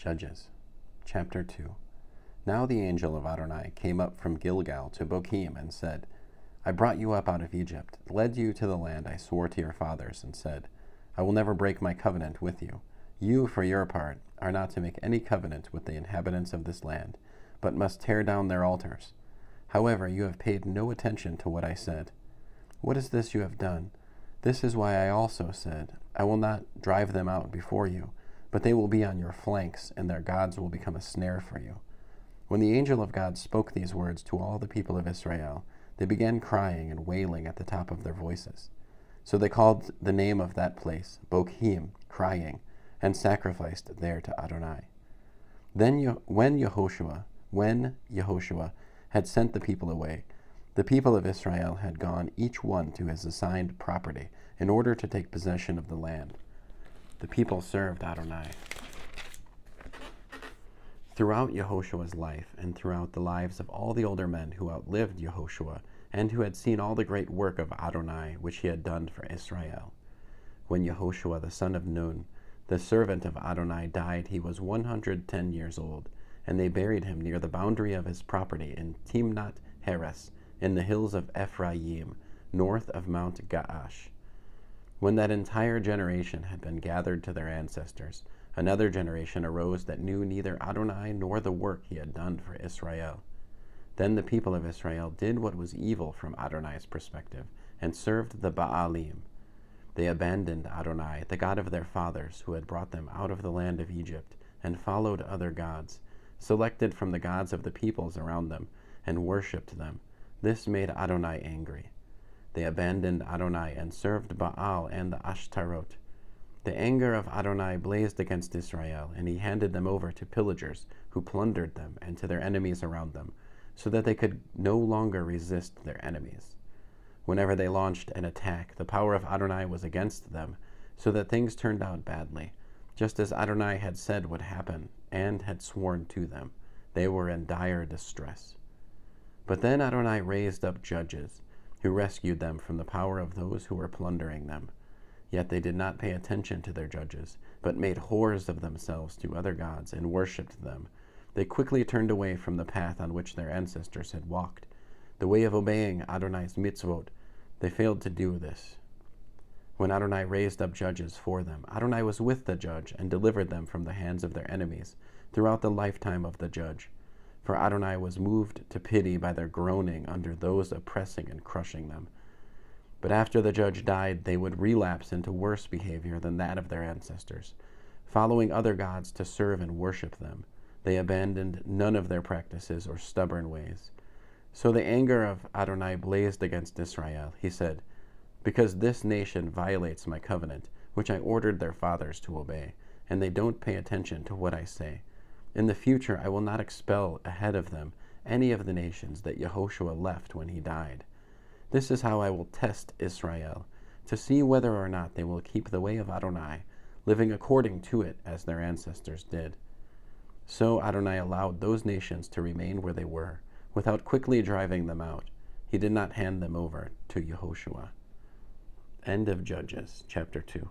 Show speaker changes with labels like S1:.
S1: Judges, chapter 2. Now the angel of Adonai came up from Gilgal to Bochim and said, I brought you up out of Egypt, led you to the land I swore to your fathers, and said, I will never break my covenant with you. You, for your part, are not to make any covenant with the inhabitants of this land, but must tear down their altars. However, you have paid no attention to what I said. What is this you have done? This is why I also said, I will not drive them out before you, but they will be on your flanks, and their gods will become a snare for you. When the angel of God spoke these words to all the people of Israel, they began crying and wailing at the top of their voices. So they called the name of that place Bochim, crying, and sacrificed there to Adonai. Then when Yehoshua had sent the people away, the people of Israel had gone each one to his assigned property in order to take possession of the land. The people served Adonai. Throughout Yehoshua's life and throughout the lives of all the older men who outlived Yehoshua and who had seen all the great work of Adonai which he had done for Israel. When Yehoshua the son of Nun, the servant of Adonai, died, he was 110 years old, and they buried him near the boundary of his property in Timnath Heres, in the hills of Ephraim, north of Mount Gaash. When that entire generation had been gathered to their ancestors, another generation arose that knew neither Adonai nor the work he had done for Israel. Then the people of Israel did what was evil from Adonai's perspective, and served the Baalim. They abandoned Adonai, the God of their fathers, who had brought them out of the land of Egypt, and followed other gods, selected from the gods of the peoples around them, and worshipped them. This made Adonai angry. They abandoned Adonai and served Baal and the Ashtaroth. The anger of Adonai blazed against Israel, and he handed them over to pillagers, who plundered them, and to their enemies around them, so that they could no longer resist their enemies. Whenever they launched an attack, the power of Adonai was against them, so that things turned out badly, just as Adonai had said would happen, and had sworn to them. They were in dire distress. But then Adonai raised up judges, who rescued them from the power of those who were plundering them. Yet they did not pay attention to their judges, but made whores of themselves to other gods and worshipped them. They quickly turned away from the path on which their ancestors had walked, the way of obeying Adonai's mitzvot. They failed to do this. When Adonai raised up judges for them, Adonai was with the judge and delivered them from the hands of their enemies throughout the lifetime of the judge. For Adonai was moved to pity by their groaning under those oppressing and crushing them. But after the judge died, they would relapse into worse behavior than that of their ancestors, following other gods to serve and worship them. They abandoned none of their practices or stubborn ways. So the anger of Adonai blazed against Israel. He said, because this nation violates my covenant, which I ordered their fathers to obey, and they don't pay attention to what I say. In the future I will not expel ahead of them any of the nations that Yehoshua left when he died. This is how I will test Israel, to see whether or not they will keep the way of Adonai, living according to it as their ancestors did. So Adonai allowed those nations to remain where they were, without quickly driving them out. He did not hand them over to Yehoshua. End of Judges, chapter 2.